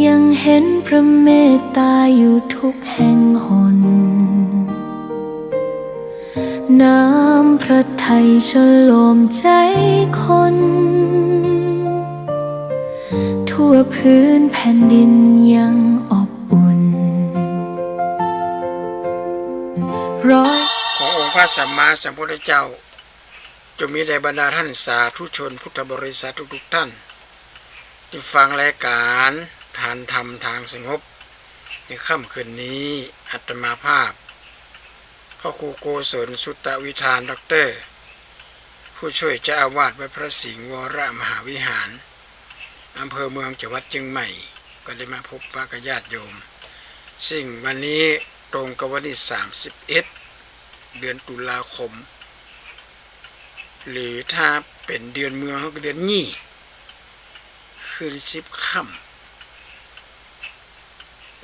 ยังเห็นพระเมตตาอยู่ทุกแห่งหนน้ำพระทัยฉโลมใจคนทั่วพื้นแผ่นดินยังอบอุ่นขององค์พระสัมมาสัมพุทธเจ้าจงมีแด่บรรดาท่านสาธุชนพุทธบริษัททุกท่านที่ฟังรายการทานธรรมทางสงบในค่ำคืนนี้อาตมาภาพพ่อครูโกศลสุตตวิธานด็อกเตอร์ผู้ช่วยเจ้าอาวาสวัดพระสิงห์วรมหาวิหารอำเภอเมืองจังหวัดเชียงใหม่ก็ได้มาพบปะกับญาติโยมซึ่งวันนี้ตรงกับวันที่31 เดือนตุลาคมหรือถ้าเป็นเดือนเมืองก็เดือนยี่คืน10 ค่ำ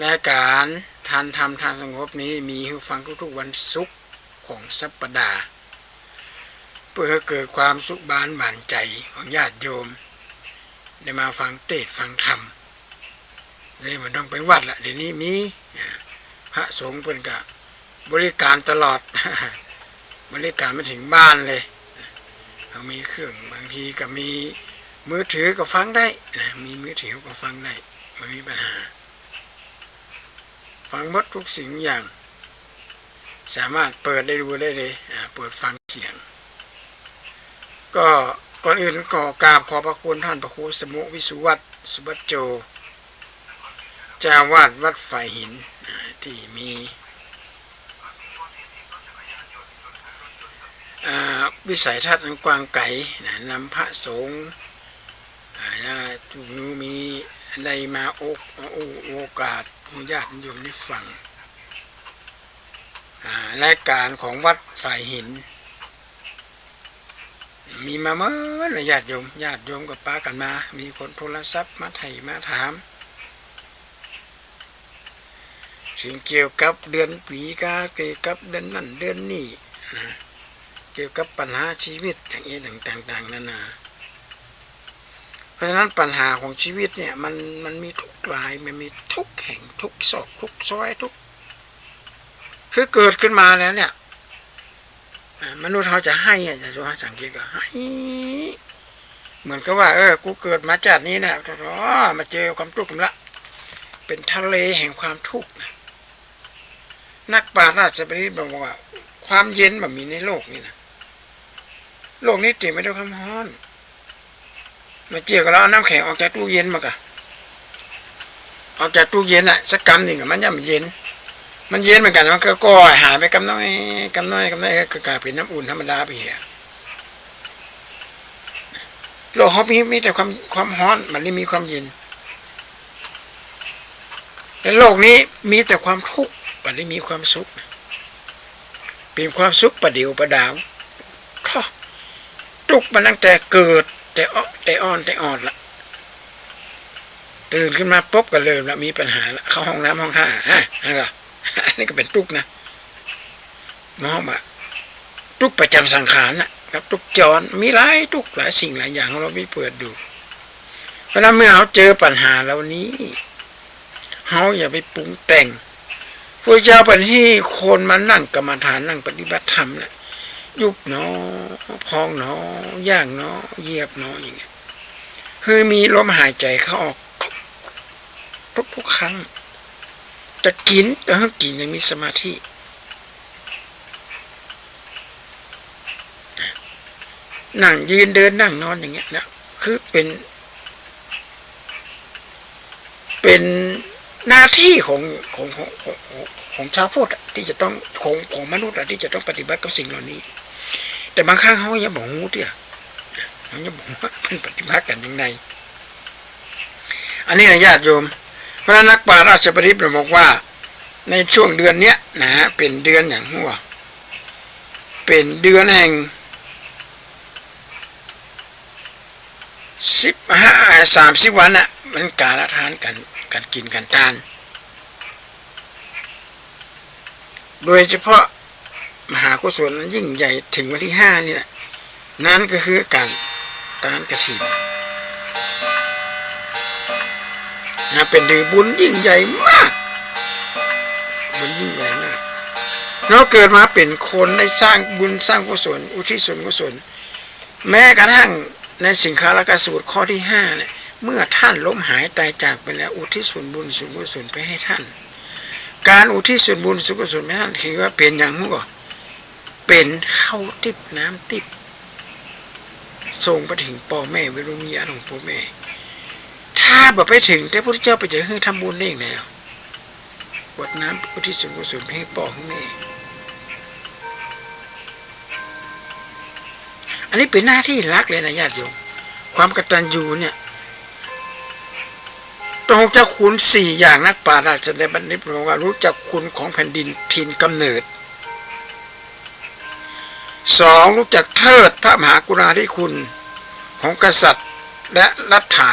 รายการทานธรรมทางสงบนี้มีให้ฟังทุกๆวันศุกร์ของสัปดาห์เพื่อเกิดความสุขบานบานใจของญาติโยมได้มาฟังเทศน์ฟังธรรมเลยมันต้องไปวัดละเดี๋ยวนี้มีพระสงฆ์เพิ่นก็บริการตลอด บริการมาถึงบ้านเลยเรามีเครื่องบางทีก็มีมือถือก็ฟังได้นะมีมือถือก็ฟังได้ไม่มีปัญหาฟังหมดทุกสิ่งอย่างสามารถเปิดได้ดูได้เลยเปิดฟังเสียงก็ก่อนอื่นก็กราบขอบพระคุณท่านพระครูสมุวิสุวัตสุบัจโจเจ้าวาดวัดฝ่ายหินที่มีวิสัยทัศน์อันกว้างไกลนำพระสงฆ์ทุกนู้มีอะไรมาโอกาสญาติโยมได้ฟังรายการของวัดฝ่ายหินมีมาเมื่อญาติโยมกับป้ากันมามีคนโทรศัพท์มาไถ่มาถามสิ่งเกี่ยวกับเดือนปีกาเกี่ยวกับเดือนนั่นเดือนนี้นะเกี่ยวกับปัญหาชีวิตอย่างนี้ต่างๆนานาเพราะฉะนั้นปัญหาของชีวิตเนี่ยมันมีทุกรายมันมีทุกแห่งทุกซอกทุกซอยทุกคือเกิดขึ้นมาแล้วเนี่ยมนุษย์เขาจะให้จะดูสังเกตก็ให้เหมือนกับว่ากูเกิดมาจากนี้นะมาเจอความทุกข์ละเป็นทะเลแห่งความทุกข์นะนักปราชญ์ราชบัณฑิตบอกว่าความเย็นมันมีในโลกนี่นะโลกนี้เต็มไปด้วยความร้อนมาเจียกับเราเอาน้ำแข็งออกจากตู้เย็นมากะออกจากตู้เย็นอ่ะสักกำหนึ่งมันยังเย็นมันเย็นเหมือนกันมันก็ก่อหายไปกำน้อยก็กลายเป็นน้ำอุ่นธรรมดาไปเหี้ยโลกเขามีแต่ความร้อนมันไม่มีความเย็นในโลกนี้มีแต่ความทุกข์มันไม่มีความสุขเป็นความสุขประเดียวประดาวทุกข์มันตั้งแต่เกิดแต่อ่อนละตื่นขึ้นมาปุ๊บก็เริ่มละมีปัญหาละเข้าห้องน้ำห้องท่าอันนี้ก็เป็นทุกข์นะมองว่าทุกข์ประจำสังขารนะกับทุกข์จรมีหลายทุกข์หลายสิ่งหลายอย่างเราไม่เปิดดูเพราะนั้นเมื่อเขาเจอปัญหาเหล่านี้เขาอย่าไปปรุงแต่งพระเจ้าเป็นที่คนมานั่งกรรมฐานนั่งปฏิบัติธรรมนะยุบหนอพองหนอย่างหนอเหยียบหนออย่างเงี้ยคือมีลมหายใจเข้าออกทุกครั้งจะกินแต่ถ้ากินยังมีสมาธินั่งยืนเดินนั่งนอนอย่างเงี้ยนะคือเป็นหน้าที่ของชาวพุทธที่จะต้องของมนุษย์ที่จะต้องปฏิบัติกับสิ่งเหล่านี้แต่บางครั้งเขายังบอกหูเตี้ยเขายังบอกว่าเป็นปฏิบัติกันยังไงอันนี้นะญาติโยมเพราะนักปราชญ์ราชบัณฑิตบอกว่าในช่วงเดือนเนี้ยนะเป็นเดือนอย่างหัวเป็นเดือนแห่ง30 วันน่ะมันกาลทานการกินการทานโดยเฉพาะมหากุศลยิ่งใหญ่ถึงวันที่5นี่แหละนั้นก็คือการทานกฐิน เป็นดือบุญยิ่งใหญ่มากบุญยิ่งใหญ่มากเราเกิดมาเป็นคนได้สร้างบุญสร้างกุศลอุทิศส่วนกุศลแม้กระทั่งในสิงคาลกสูตรข้อที่5เนี่ยเมื่อท่านล้มหายตายจากไปแล้วอุทิศส่วนบุญส่วนกุศลไปให้ท่านการอุทิศส่วนบุญส่วนกุศลให้ท่านถือว่าเป็นอย่างนู้นก็เป็นข้าวทิพย์น้ำทิพย์ส่งไปถึงพ่อแม่วิรุณญาณของพ่อแม่ถ้าแบบไปถึงแต่พระพุทธเจ้าไปเจอให้ทำบุญเองแล้วบทน้ำอุทิศส่วนกุศลให้พ่อให้แม่อันนี้เป็นหน้าที่รักเลยนะญาติโยมความกตัญญูเนี่ยต้องรู้จักคุณ4อย่างนักปราชญ์ราชในบัณฑิตบอกว่ารู้จักคุณของแผ่นดินถิ่นกำเนิด2รู้จักเทิดพระมหากรุณาธิคุณของกษัตริย์และรัฐา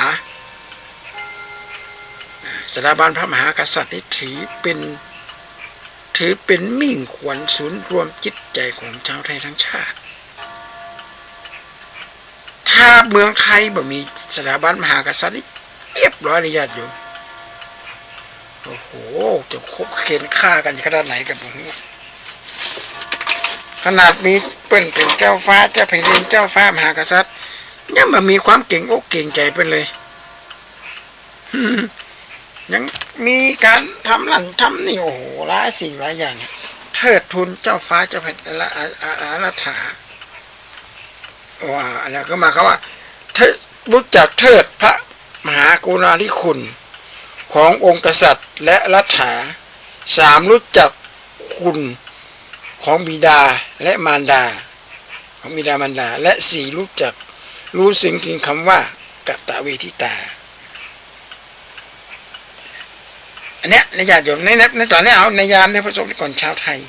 สถาบันพระมหากษัตริย์นี้ถือเป็นมิ่งขวัญศูนย์รวมจิตใจของชาวไทยทั้งชาติถ้าเมืองไทยบ่มีสถาบันมหากษัตริย์นี่เรียบร้อยเลยญาติโยมโอ้โหจะคบเข็นฆ่ากันขนาดไหนกับผมขนาดมีเป็นเจ้าฟ้าเจ้าแผ่นดินเจ้าฟ้ามหากษัตริย์ยังมามีความเก่งอกเก่งใจเป็นเลยยังมีการทำนั่นทำนี่โอ้โหหลายสิ่งหลายอย่างเทิดทูนเจ้าฟ้าเจ้าแผ่นดินรัฐาว่าอะไรก็มาคำว่ารู้จักเทิดพระมหากรุณาธิคุณขององค์กษัตริย์และรัฐา3รู้จักคุณของบิดาและมารดาของบิดามารดาและ4รู้สิ่งถึงคำว่ากตเวทิตาอันเนี้ยในญาติโยมในตอนนี้เอาในยามในพระสงฆ์ก่อนชาวไทย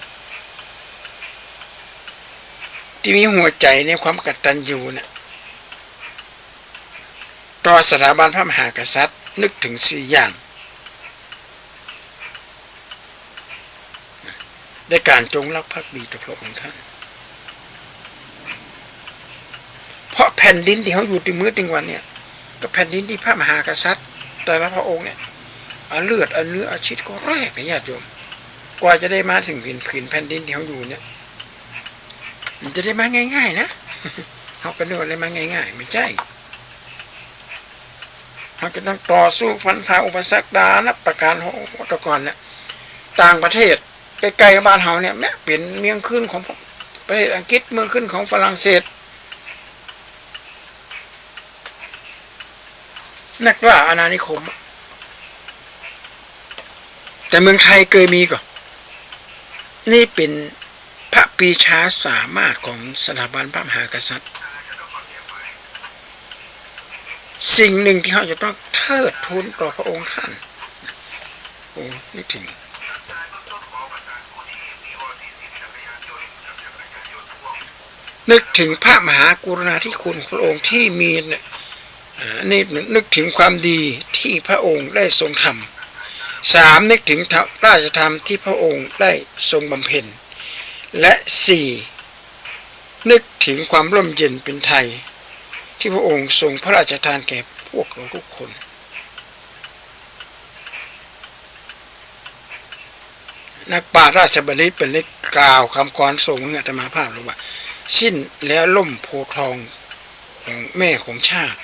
ที่มีหัวใจในความกตัญญูเนี่ยต่อสถาบันพระมหากษัตริย์นึกถึง4อย่างในการจงรักภักดีต่อพระองค์ท่านเพราะแผ่นดินที่เขาอยู่ถึงมื้อถึงวันเนี่ยก็แผ่นดินที่พระมหากษัตริย์แต่ละพระองค์เนี่ยเอาเลือดเอาเนื้อเอาชีวิตก็แรกนะญาติโยมกว่าจะได้มาถึงผืนแผ่นดินที่เขาอยู่เนี่ยมันจะได้มาง่ายๆนะเขาก็นึกว่าอะไรมาง่ายๆไม่ใช่เขาก็ต้องต่อสู้ฟันฝ่าอุปสรรคดานับประการของตะกอนเนี่ยต่างประเทศใกล้ๆบ้านเขาเนี่ยแม้เปลี่ยนเมืองขึ้นของประเทศอังกฤษเมืองขึ้นของฝรั่งเศสนักล่าอาณานิคมแต่เมืองไทยเคยมีก่อนนี่เป็นพระปรีชาสามารถของสถาบันพระมหากษัตริย์สิ่งหนึ่งที่เขาจะต้องเทิดทูนต่อพระองค์ท่านโอ้นึกถึงพระมหากรุณาธิคุณของพระองค์ที่มีนี่นึกถึงความดีที่พระองค์ได้ทรงทำ3นึกถึงราชธรรมที่พระองค์ได้ทรงบำเพ็ญและ4นึกถึงความร่มเย็นเป็นไทยที่พระองค์ทรงพระราชทานแก่พวกเราทุกคนนักปราชญ์ราชบัณฑิตเป็นเล็กกล่าวคำกรทรงอาตมาภาพหรือว่าสิ้นแล้วล่มโพธิ์ทองของแม่ของชาติ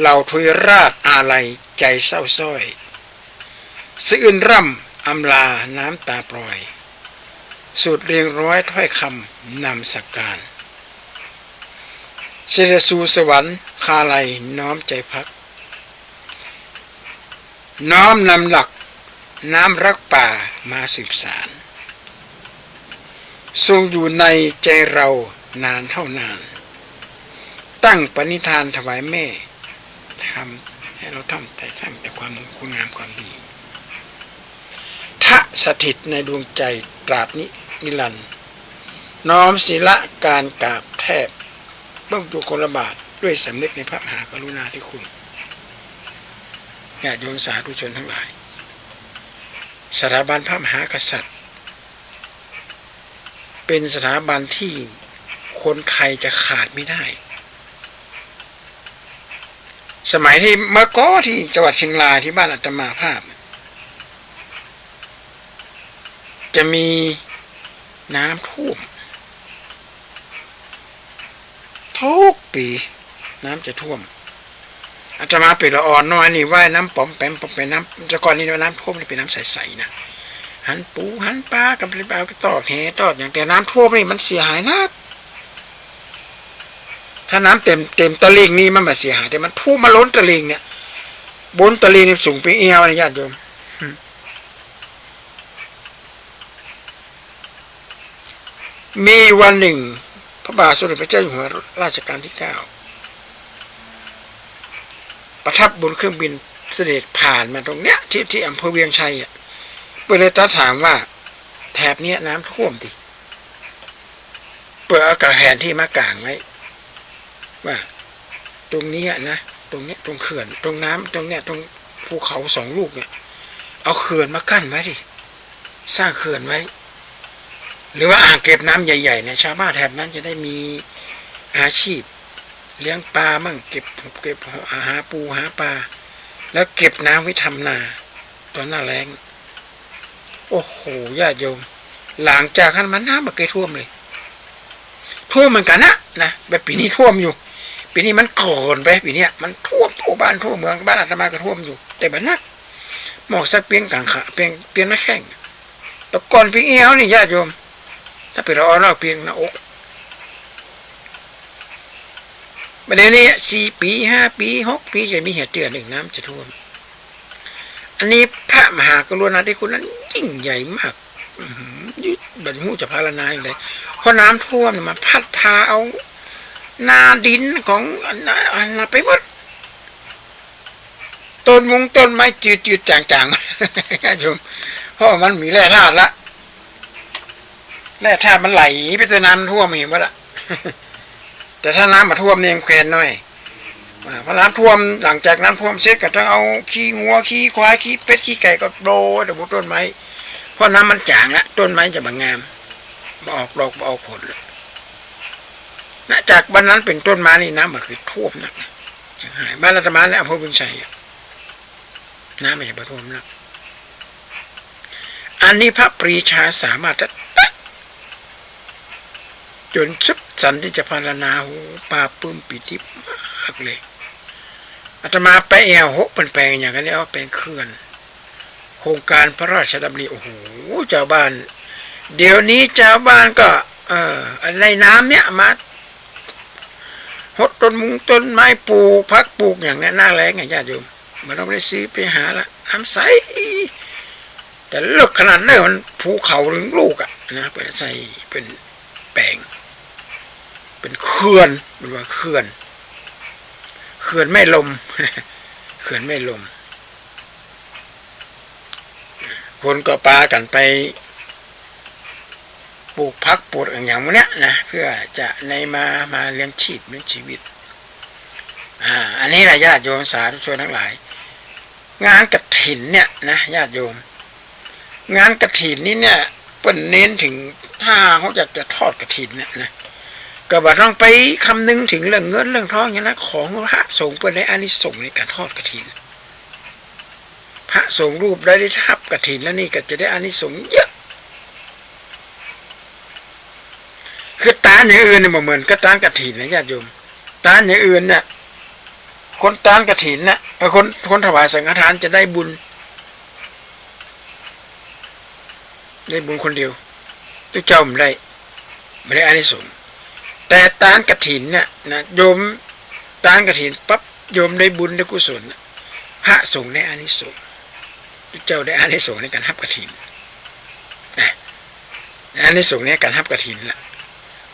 เราทวยราชอาลัยใจเศร้าส้อยสะอื้นร่ำอำลาน้ำตาปล่อยสูตรเรียงร้อยถ้อยคำนำสักการเสด็จสู่สวรรค์คาลัยน้อมใจพักน้อมนำหลักน้ำรักป่ามาสืบสารทรงอยู่ในใจเรานานเท่านานตั้งปณิธานถวายแม่ทำให้เราทำแต่สร้างแต่ความคุณงามความดีทะสถิตในดวงใจตราบนิรันดร์น้อมศีละการกราบแทบเบื้องตัวคนละบาทด้วยสำนึกในพระมหากรุณาธิคุณญาติโยมสาธุชนทั้งหลายสถาบันพระมหากษัตริย์เป็นสถาบันที่คนไทยจะขาดไม่ได้ สมัยที่เมื่อก่อนที่จังหวัดเชียงรายที่บ้านอาตมาภาพจะมีน้ำท่วมทุกปีน้ำจะท่วมอาตมาเป็นละอ่อนน้อยนี่ว่ายน้ำป๋อมแปมป๋อมแปมน้ำแต่ก่อนนี้น้ำท่วมนี่เป็นน้ำใสๆนะหันปูหันปลากับไปตอดแหตอดอย่างแต่น้ำท่วมนี่มันเสียหายนะถ้าน้ำเต็มตะลิงนี่มันไม่เสียหายแต่มันท่วมมาล้นตะลิงเนี่ยบนตะลิงนี่สูงไปเอวนะญาติโยมมีวันหนึ่งพระบาทสมเด็จพระเจ้าอยู่หัวรัชกาลที่9ประทับบนเครื่องบินเสด็จผ่านมาตรงเนี้ยที่อำเภอเวียงชัยอ่ะเปิดเลยตาถามว่าแถบเนี้ยน้ำท่วมดิเปิดเอากระแหนที่มากางไว้ว่าตรงนี้นะตรงเนี้ยตรงเขื่อนตรงน้ำตรงเนี้ยตรงภูเขา2 ลูกเนี่ยเอาเขื่อนมากั้นไว้ดิสร้างเขื่อนไว้หรือว่าอ่างเก็บน้ำใหญ่ๆเนี่ยชาวบ้านแถบนั้นจะได้มีอาชีพเลี้ยงปลามั่งเก็บหาปูหาปลาแล้วเก็บน้ำไว้ทำนาตอนหน้าแล้งโอ้โหญาติโยมหลังจากนั้นมันน้ำมันเคยท่วมเลยท่วมเหมือนกันนะแบบปีนี้ท่วมอยู่ปีนี้มันก่อนไปปีนี้มันท่วมทั่วบ้านทั่วเมืองบ้านอาตมาก็ท่วมอยู่แต่บ้านนักหมอกสักเปียงกลางขาเปียงหน้าแข้งแต่ก่อนเปียงเอวนี่ญาติโยมถ้าเป็นเราเปียงหน้าอกประเด็นนี้4 ปี5 ปี6 ปีจะมีเหตุเตือนหนึ่งน้ำจะท่วมอันนี้พระมหากรุณาธิคุณนั้นยิ่งใหญ่มากยึดบัญญัติจะพารณาอย่างไรเพราะน้ำท่วมมันพัดพาเอานาดินของอันไปหมดต้นไม้จืดจางๆโยมเพราะมันมีแร่ธาตุละแร่ธาตุมันไหลไปจนน้ำท่วมเห็นไหมล่ะแต่ถ้าน้ำมาท่วมเนี่ยแควนหน่อยพอน้ำท่วมหลังจากน้ำท่วมเสร็จก็ต้องเอาขี้งัวขี้ควายขี้เป็ดขี้ไก่ก็โรยแต่บุต้นไม้เพราะน้ำมันจางละต้นไม้จะบางงามออกดอกออกผลนะจากบ้านนั้นเป็นต้นมานี่น้ำมันคือท่วมนักจะหายบ้านรัตมาและอำเภอบึงชัยน้ำมันจะท่วมนักอันนี้พระปรีชาสามารถจนสุดสันที่จะพารณาหูปาปื้มปิติมากเลยอาตมาไปแอวหกเป็นแปลงอย่างนี้เอาเป็นเขื่อนโครงการพระราชดำริโอ้โหเจ้าบ้านเดี๋ยวนี้เจ้าบ้านก็ในน้ำเนี่ยมาหดต้นไม้ปลูกพักปลูกอย่างนี้หน้าแล้งไงญาติโยมมันต้องได้ซื้อไปหาละน้ำใสแต่เลือกขนาดนั้นมันภูเขาถึงลูกนะเปิดใส่เป็นแปลงเป็นเขื่อนเป็นว่าเขื่อนไม่ลม เขื่อนไม่ลมคนก็ปากันไปปลูกพักปลูกอย่างเนี้ยนะเพื่อจะในมาเลี้ยงชีวิตอันนี้แหละญาติโยมสาธุชนทั้งหลายงานกฐินเนี่ยนะญาติโยมงานกฐินนี่เนี่ยเป็นเน้นถึงถ้าเขาอยากจะทอดกฐินเนี่ยนะก็บ่ต้องไปคำนึงถึงเรื่องเงินเรื่องทองอย่างนั้นของพระสงฆ์เพื่อได้อานิสงส์ในการทอดกฐินพระสงฆ์รูปได้ทับกฐินแล้วนี่ก็จะได้อานิสงส์เยอะคือตาอย่างอื่นเนี่ยเหมือนกับตานกฐินนะญาติโยมตาอย่างอื่นเนี่ยคนตานกฐินเนี่ยคนถวายสังฆทานจะได้บุญคนเดียวตัวเจ้าไม่ได้อานิสงส์แต่ตานกฐินเนี่ยนะโยมตานกฐินปั๊บโยมได้บุญได้กุศลพระสงฆ์ได้อานิสงส์เจ้าได้อานิสงส์ในการรับกฐินอานิสงส์ในการรับกฐินละ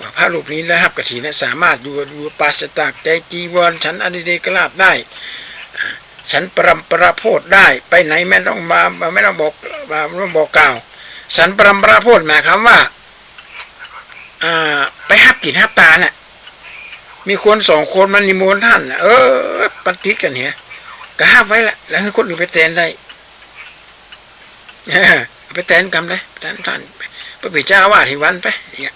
ว่าพระรูปนี้ได้รับกฐินสามารถอยู่ปราศจากใจจีวรฉันอดิเดกลาภได้ฉันประโพธได้ไปไหนไม่ต้องบอกกล่าวฉันประโพธหมายความว่าไปหับกินหับตาน่ะมีคน2 คนมันนิมนต์ท่านปฏิกันเนี่ยก็ห้ามไว้ละแล้วให้คนอื่นไปแทนได้ไปแทนกรรมเลยท่านพระปิเจ้าว่าที่วันไปเนี่ย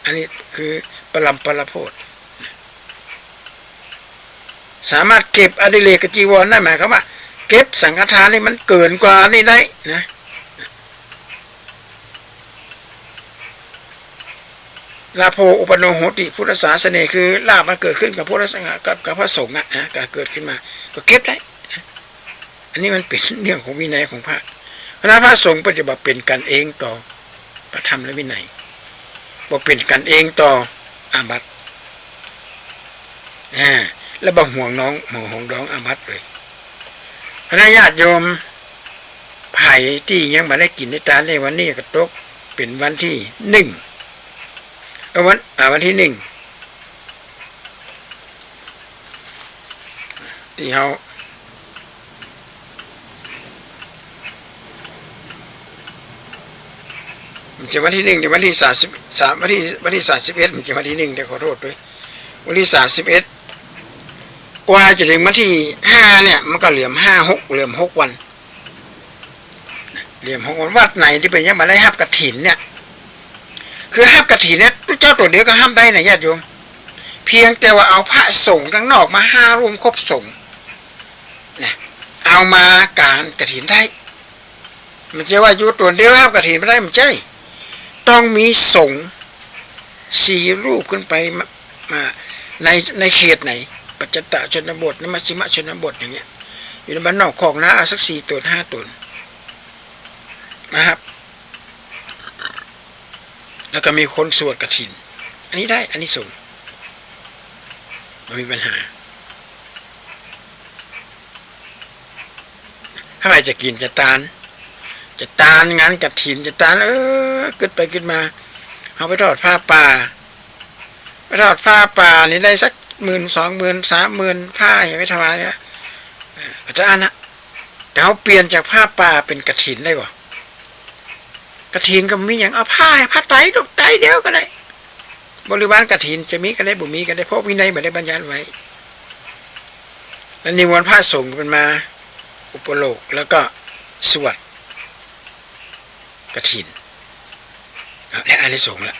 อันนี้คือประโพธ สามารถเก็บอดิเรกจีวรได้หมายความว่าเก็บสังฆทานนี่มันเกินกว่านี่ได้นะลาโภอุปโนโหติพุทธศาสนาคือลาภมันเกิดขึ้นกับพุทธศาสนากับพระสงฆ์นะก็เกิดขึ้นมาก็เก็บได้อันนี้มันเป็นเรื่องของวินัยของพระเพราะนั้นพระสงฆ์ปฏิบัติเป็นกันเองต่อพระธรรมและวินัยบ่เป็นกันเองต่ออาบัติแล้วบ่ห่วงน้องห่วงน้องอาบัติเลยพระญาติโยมไผ่ที่ยังมาได้กินในตาในวันนี้ก็ตกเป็นวันที่1วันที่1ที่เขามันจะวันที่1เดี๋ยววันที่33วันที่31มันจะวันที่1เดี๋ยวขอโทษด้วยวันที่31กว่าจะถึงวันที่5เนี่ยมันก็เหลื่อม5-6เหลื่อม6วันเหลื่อม6วันวัดไหนที่เป็นยังมาได้ฮับกฐินเนี่ยคือฮับกฐินเนี่ยเจ้าตัวเดียวก็ห้ามได้นะญาติโยมเพียงแต่ว่าเอาพระสงฆ์ทั้งนอกมา5รวมครบสงฆ์นะเอามาการกฐินได้มันจะว่าอยู่ตัวเดียวฮับกฐินไม่ได้มันใช่ต้องมีสงฆ์4รูปขึ้นไปมาในเขตไหนปัจจตชนบทในมัชฌิมชนบทอย่างเงี้ยอยู่ในบ้านนอกของนะเอาสัก4 ตน 5 ตนนะครับแล้วก็มีคนสวดกฐินอันนี้ได้อันนี้สงฆ์ไม่มีปัญหาถ้าใครจะกินจะตานงานกฐินจะตานเกิดไปขึ้นมาเอาไปทอดผ้าป่านี่ได้สัก10,000 20,000 30,000ผ้าอย่าไปถวายเนี่ยอาจารย์นะแต่เขาเปลี่ยนจากผ้าป่าเป็นกฐินได้บ่กฐินก็มีอย่างเอาผ้าไตรดอกไตรเดียวก็ได้บริวารกฐินจะมีก็ได้บ่มีก็ได้เพราะวินัยไม่ได้บัญญัติไว้แล้วนิมนต์พระสงฆ์เป็นมาอุปโลกแล้วก็สวดกฐินและอานิสงส์ละ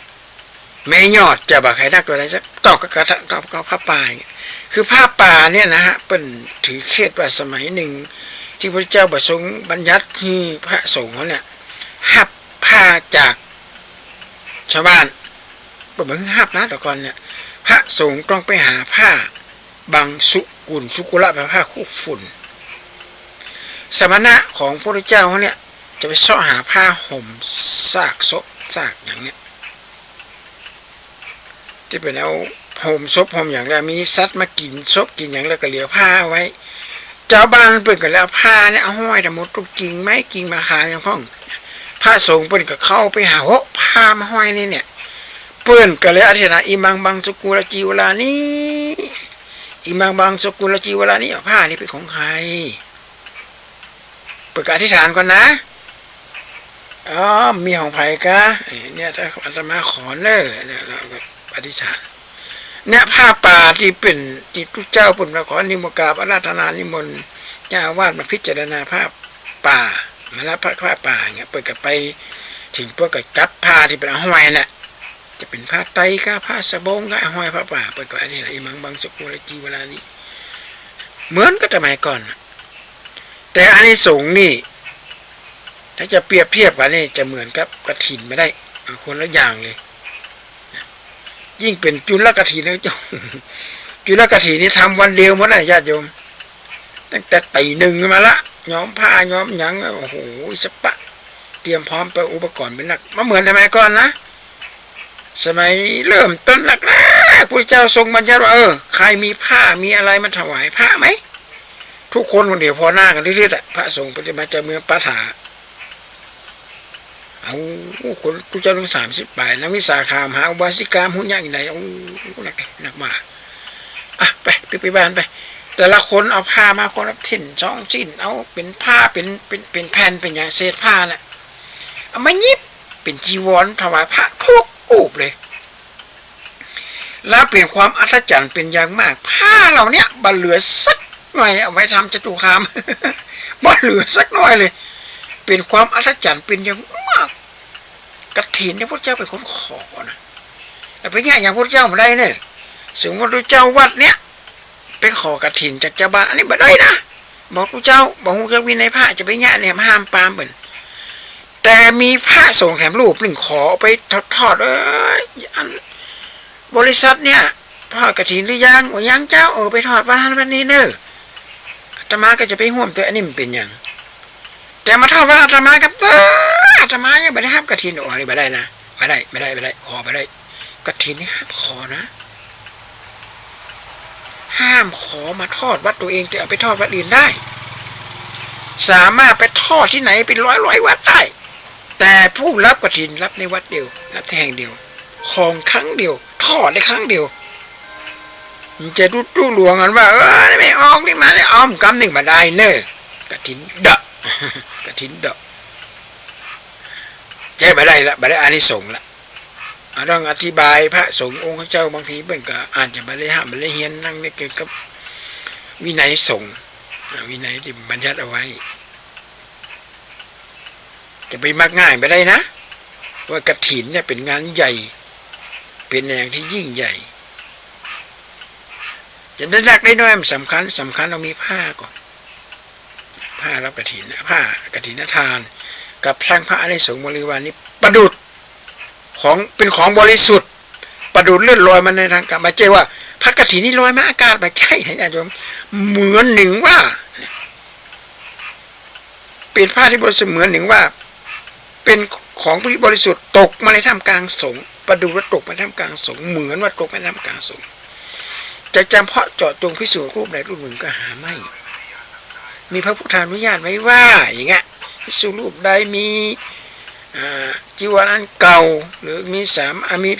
ไม่ยอดจะบอกใครนักตัวไหนสักตอกก็ผ้าป่าคือผ้าป่าเนี่ยนะฮะเป็นถือเคสว่าสมัยหนึ่งที่พระเจ้าประสงค์บัญญัติที่พระสงฆ์เขาเนี่ยหับผ้าจากชาวบ้านเหมือนหับนะแต่ก่อนเนี่ยพระสงฆ์ต้องไปหาผ้าบางสุกุละแบบผ้าคู่ฝุ่นสมณะของพระเจ้าเขาเนี่ยจะไปเสาะหาผ้าห่มซากศพซากอย่างเนี้ยที่เป็นเอาห่มศพห่มอย่างแล้วมีสัตว์มากินศพกินอย่างแล้วก็เหลือผ้าไว้เจ้าบ้านเปิดกันแล้วผ้าเนี่ยเอาห้อยแต่หมดทุกกิ่งไม้กิ่งมาขายอย่างพ่องพระสงฆ์เปิดก็เข้าไปหาผ้ามาห้อยนี่เนี่ยเปิดกันเลยอธิษฐานอิมังบังสกุลจีวรานี้อิมังบังสกุลจีวรานี้ผ้านี่เป็นของใครเปิดอธิษฐานก่อนนะมีของไผ่กะเนี่ยถ้าอาตมาขอเนอเนี่ยเราอธิษฐานเนี่ยผ้าป่าที่เป็นที่ทุกเจ้าปุ่นมาขอนิมนต์กราบอาราธนานิมนต์เจ้าอาวาสมาพิจารณาผ้าป่ามารับผ้าป่าเงี้ยเปิดกับไปถึงพวกกับผ้าที่เป็นห้อยน่ะจะเป็นผ้าไตรก็ผ้าสบงก็ห้อยผ้าป่าเปิดกับอธิษฐานอิมังบังสกุลจีวรานี้เหมือนก็สมัยก่อนแต่อานิสงส์นี่ถ้าจะเปรียบเทียบกันนี่จะเหมือนกับกฐินไม่ได้คนละอย่างเลยยิ่งเป็นจุลกฐินนะจุลกฐินนี่ทำวันเดียวหมดเลยญาติโยมตั้งแต่ตี 1มาละย้อมผ้าย้อมหยังโอ้โหสปะเตรียมพร้อมไปอุปกรณ์เป็นหลักมาเหมือนสมัยก่อนนะสมัยเริ่มต้นแรกพระเจ้าทรงบัญญัติว่าใครมีผ้ามีอะไรมาถวายผ้าไหมทุกคนคนเดียวพอหน้ากันเรื่อยๆพระสงฆ์ปฏิมาจากเมืองปาฐาเอาคนทุกเจ้าทั้ง30 ปลายนักวิสาขามหาอุบาสิกามหุ่นย่างอย่างไรหนักมากไปบ้านไปแต่ละคนเอาผ้ามาคนละสิ้น2 สิ้นเอาเป็นผ้าเป็นแผ่นเป็นอย่างเศษผ้าน่ะเอามายิบเป็นจีวรถวายพระทุกรูปเลยแล้วเปลี่ยนความอัศจรรย์เป็นอย่างมากผ้าเราเนี่ยบัเหลือสักหน่อยเอาไว้ทำจตุคามบัเหลือสักหน่อยเลยเป็นความอัศจรรย์เป็นอย่างมากกฐินเนี่ยพระเจ้าเป็นคนขอนะแต่ไปแง่อย่างพระเจ้าไม่ได้เนี่ยสมมติพระเจ้าวัดเนี่ยไป ขอกฐินจากเจ้าบ้านอันนี้บ่ได้นะบอกผู้เจ้าบอกฮู้เรื่องวินัยพระจะไปแย่เนี่ยห้ามปามเบิ่นแต่มีพระสงฆ์แถมรูปหนึ่งขอไปทอดอันบริษัทเนี่ยทอดกฐินหรือยังว่ายังเจ้าไปทอดวันนั้นวันนี้เนอะอาตมาก็จะไปห่วมแต่อันนี้มันเป็นอย่างแต่มาทอดว่าอาตมากับอาตมายังไม่ได้ห้ามกฐินนี่ไม่ได้นะไม่ได้ขอไม่ได้กฐินนี่ห้ามขอนะห้ามขอมาทอดวัดตัวเองแต่เอาไปทอดวัดอื่นได้สามารถไปทอดที่ไหนเป็นร้อยวัดได้แต่ผู้รับกฐินรับในวัดเดียวรับแห่งเดียวของครั้งเดียวทอดในครั้งเดียวมันจะรู้หลวงกันว่าไม่ออกนี่มาได้อ้อมกำหนึ่งมาได้เนอะกฐินดะกฐินดะแก้มาได้ละมาได้อานิสงส์ละต้องอธิบายพระสงฆ์องค์เจ้าบางทีเบิ่งก็อาจจะมาเลยห้ามมาเลยเฮียนนั่งในเกี่ยวกับวินัยสงฆ์วินัยที่บัญญัติเอาไว้จะไปมักง่ายไปได้นะว่ากฐินเนี่ยเป็นงานใหญ่เป็นอย่างที่ยิ่งใหญ่จะได้รักได้น้อยมันสำคัญเรามีผ้าก่อนผ้ารับกฐินผ้ากฐินทานกับทางพระอริสงฆ์บริวารนี้ประดุจของเป็นของบริสุทธิ์ประดุจเลื่อนลอยมาในทางกรรมมาเจว่าพระกฐินนี่ลอยมาอากาศไปใช่นะญาติโยมเหมือนหนึ่งว่าเป็นผ้าที่บริสุทธิ์เหมือนหนึ่งว่าเป็นของที่บริสุทธิ์ตกมาในท่ามกลางสงฆ์ประดุจว่าตกมาในท่ามกลางสงฆ์เหมือนว่าตกมาในท่ามกลางสงฆ์จะจำเพาะเจาะจงพิสูจน์รูปใดรูปหนึ่งก็หาไม่มีพระพุทธานุญาตไว้ว่าอย่างเงี้ยพิสูจน์รูปใดมีจีวรอันเก่าหรือมี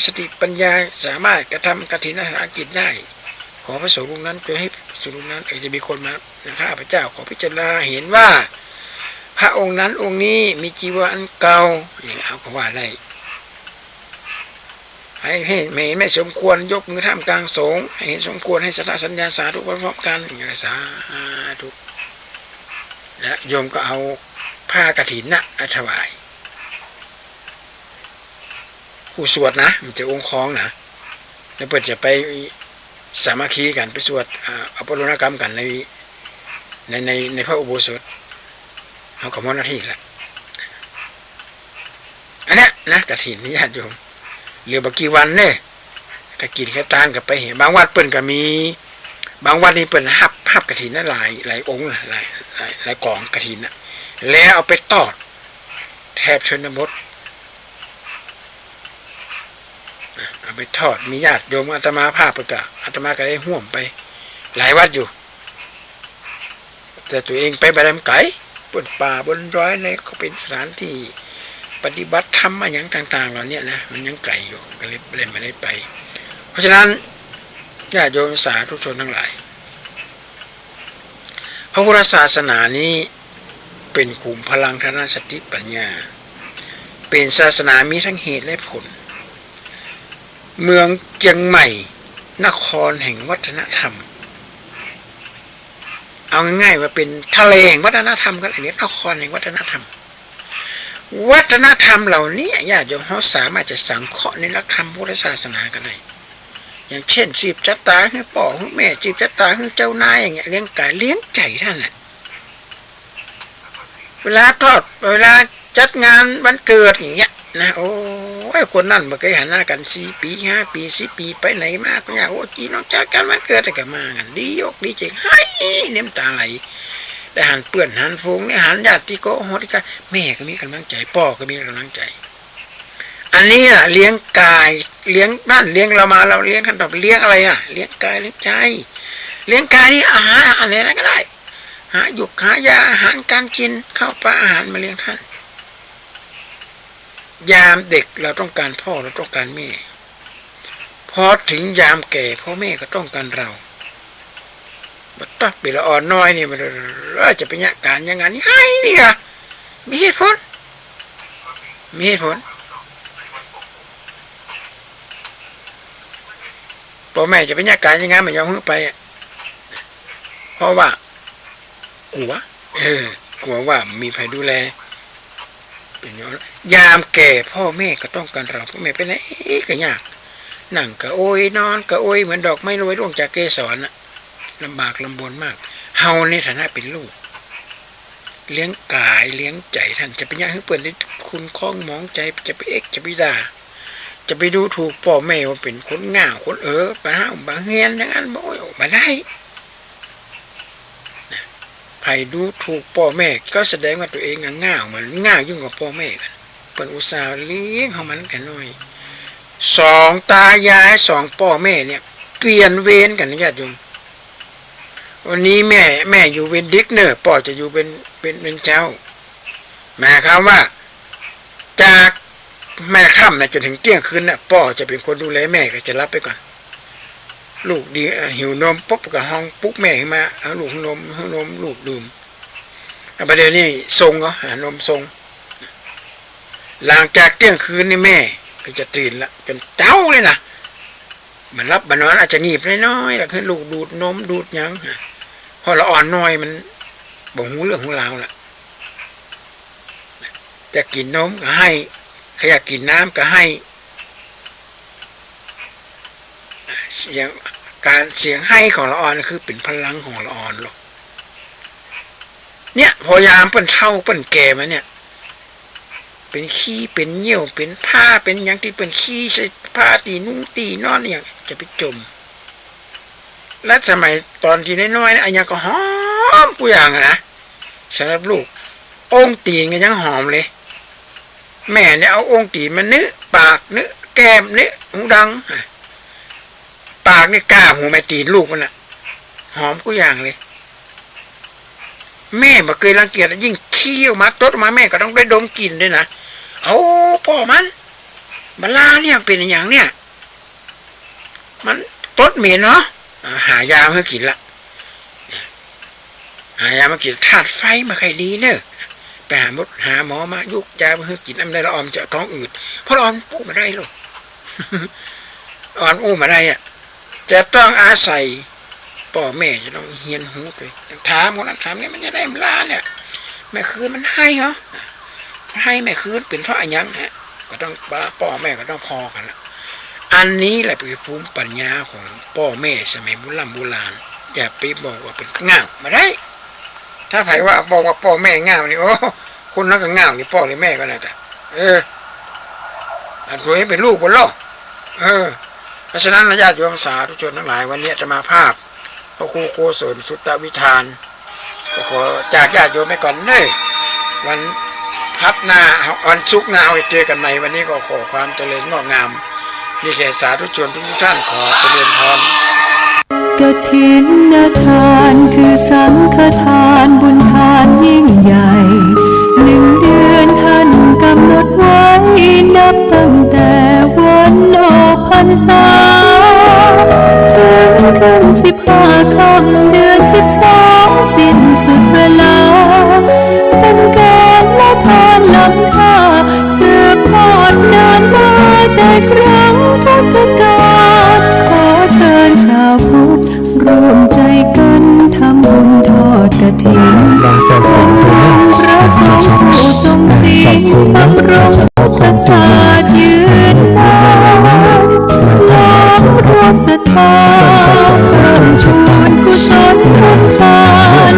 สติปัญญาสามารถกระทำกฐินทานกิจได้ขอพระสงฆ์องค์นั้นจะให้พระสงฆ์องค์นั้นจะมีคนมาข้าพระเจ้าขอพิจารณาเห็นว่าพระองค์นั้นองค์นี้มีจีวรอันเก่าอย่างเอาก็ว่าได้ให้ไม่สมควรยกมือท่ามกลางสงฆ์ให้เห็นสมควรให้สัญญาสาธุพร้อมกันอย่างสาธุและโยมก็เอาผ้ากฐินนะถวายผู้สวดนะมันจะองค์คล้องนะแล้วเปิดจะไปสามัคคีกันไปสวดอภรณกรรมกันในพระอุโบสถเขาขโมยหน้าที่แหละอันนี้นะกฐินนี่ญาติโยมเหลือบกี่วันเนี่ยก็กินแค่ตานกับไปเห็นบางวัดเปิ่นก็มีบางวัดนี่เปิ่นหับกฐินนั่นหลายองค์หลายกองกฐินนะแล้วเอาไปตอดแทบชนบทเอาไปทอดมีญาติโยมอาตมาภาพประกาศอาตมาก็ได้ห่วมไปหลายวัดอยู่แต่ตัวเองไปบารมีไก่บนป่าบนร้อยในเขาเป็นสถานที่ปฏิบัติธรรมอะไรอย่างต่างๆเหล่านี้นะมันยังไกลอยู่ก็เลยไม่ได้ไปเพราะฉะนั้นญาติโยมสาธุชนทั้งหลายพระพุทธศาสนานี้เป็นขุมพลังทางสติปัญญาเป็นศาสนามีทั้งเหตุและผลเมืองเชียงใหม่นครแห่งวัฒนธรรมเอาง่ายๆว่าเป็นทะเลแห่งวัฒนธรรมก็ได้เนี่ยนครแห่งวัฒนธรรมวัฒนธรรมเหล่านี้ญาติโยมเขาสามารถจะสังเคราะห์ในหลักธรรมพุทธศาสนากันได้อย่างเช่นจีบจัตตาให้ป่อให้แม่จีบจัตตาให้เจ้านายอย่างเงี้ยเลี้ยงกายเลี้ยงใจท่านแหละเวลาทอดเวลาจัดงานวันเกิดอย่างเงี้ยนะโอ้ยคนนั่นมาเคยหันหน้ากัน4 ปี5 ปี10 ปีไปไหนมาก็อยากโอ้จีน้องจัดการวันเกิดแต่ก็มากันดีอกดีใจให้น้ำตาไหลได้หันเปื่อนหันฟงเนี่ยหันญาติโกโหติกาแม่ก็มีกำลังใจพ่อก็มีกำลังใจอันนี้ล่ะเลี้ยงกายเลี้ยงบ้านเลี้ยงเรามาเราเลี้ยงท่านต่อไปเลี้ยงอะไรเลี้ยงกายเลี้ยงใจเลี้ยงกายนี่อาหารอะไรนั่นก็ได้หาหยุกหายาอาหารการกินข้าวปลาอาหารมาเลี้ยงท่านยามเด็กเราต้องการพ่อเราต้องการแม่พอถึงยามแก่พ่อแม่ก็ต้องการเราบัดตักปีละอ่อนน้อยนี่มันจะเป็นการอย่างนั้นให้นี่ค่ะมีเหตุผลพ่อแม่จะเป็นการอย่างนั้นมันยอมให้ไปเพราะว่ากลัวว่ามีใครดูแลเป็นยามแก่พ่อแม่ก็ต้องการเราพ่อแม่ไปไหนก็ยากนั่งก็โอยนอนก็โอยเหมือนดอกไม้โรยร่วงจากเกสรน่ะ ลำบากลำบนมากเฮาในฐานะเป็นลูกเลี้ยงกายเลี้ยงใจท่านจะไปย่างให้เปิดในคุณคล้องมองใจจะไปจะไปด่าจะไปดูถูกพ่อแม่ว่าเป็นคนง่าคนปัญหาบางเฮียนอย่างนั้นบ่อยมาได้ไผ่ดูถูกพ่อแม่ก็แสดงว่าตัวเองง่าเหมือนง่ายิ่งกว่าพ่อแม่กันเป็นอุตส่าห์เลี้ยงเขามันกันหน่อยสองตายายสองพ่อแม่เนี่ยเปลี่ยนเวรกันนะญาติโยมวันนี้แม่อยู่เป็นดิกเนอร์พ่อจะอยู่เป็นเจ้าหมายความว่าจากแม่ค่ำนะจนถึงเที่ยงคืนนะพ่อจะเป็นคนดูแลแม่ก็จะรับไปก่อนลูกดีหิวนมปุ๊บกับห้องปุ๊บแม่ขึ้นมาเอาลูกให้นมลูกดื่มประเดี๋ยวนี้ทรงเหรอหานมทรงหลังจากเที่ยงคืนนี่แม่ก็จะตื่นละจนเจ้าเลยนะมันรับมันนอนอาจจะงีบน้อยๆแล้วคือลูกดูดนมดูดยังพอเราอ่อนน้อยมันบ่หูเรื่องของเราล่ะจะกินนมก็ให้ใครอยากกินน้ำก็ให้เสียงให้ของละอ่อนคือเป็นพลังของละอ่อนหรอกเนี่ยพอยามเปิ้นเท่าเปิ้นแก่มาเนี่ยเป็นขี้เป็นเยี่ยวเป็นผ้าเป็นอย่างที่เป็นขี้ใส่ผ้าตีนุ่งตีนอนอย่างจะไปจมและสมัยตอนที่น้อยๆนะอันยังก็หอมผู้อย่างนะสำหรับลูกองค์ตีนก็ยังหอมเลยแม่เนี่ยเอาองค์ตีนมานึปากนึแก้มนึหูดังปากนี่กล้าหูแม่ตีนลูกมันน่ะหอมผู้อย่างเลยแม่บ่เคยรังเกียจยิ่งขี้ออกมาตดออกมาแม่ก็ต้องได้ดมกลิ่นด้วยนะเอาพ่อมันบลาเนี่ยเป็นอย่างเนี่ยมันตดเหม็นเนาะหายามากินละหายามากินธาตุไฟมาใครดีเนอะไปหาหมอมายุกยามากินน้ำได้ละออมจะท้องอืดเพราะละออมปุ๊มาได้หรอกอ่อนอู้มาได้อ่ะจะต้องอาศัยพ่อแม่จะต้องเฮียนหูไปถามคนนั้นถามนี่มันจะได้มลาเนี่ยแม่คืนมันให้เหรอให้แม่คืนเป็นเพราะอะไรยังฮะก็ต้องพ่อแม่ก็ต้องพอกันละอันนี้แหละเป็นภูมิปัญญาของพ่อแม่สมัยโบราณอย่าไปบอกว่าเป็นง่าวมาได้ถ้าใครว่าบอกว่าพ่อแม่ง่าวนี่โอ้คนนั้นก็ง่าวนี่พ่อหรือแม่ก็ได้แต่อันตัวนี้เป็นลูกบนโลกเพราะฉะนั้นญาติโยมสาธุชนทั้งหลายวันนี้จะมาภาพพระครูโกศลสุตตวิธานก็ขอจากญาติโยมไปก่อนเน้อวันพัดหน้าวันศุกร์หน้าเอาไปเจอกันใหม่วันนี้ก็ขอความเจริญงอกงามนี่แค่สาธุชนทุกท่านขอเจริญพรกฐินทานคือสังฆทานบุญทานยิ่งใหญ่1 เดือนท่านกำหนดไว้นับตั้งแต่วันออกพรรษาถึงขึ้น15 ค่ำเดือน 12สิ้นสุดเวลาเป็นการละทานล้ำค่าสืบทอดนานมาแต่ครั้งพุทธกาลขอเชิญชาวพุทธร่วมใจกันทำบุญทอดกฐินพระสงฆ์ผู้ทรงศีลบำรุงพุทธศาสนายืนนานน้อมรวมศรัทธาเพิ่มพูนกุศลทุกทาน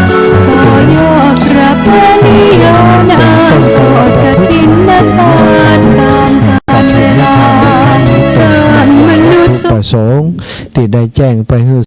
ต่อยอดพระพนิยานานทอดกฐินทานตามกาลเวลาเกิดมนุษย์ประสงค์ที่ได้แจ้งไปให้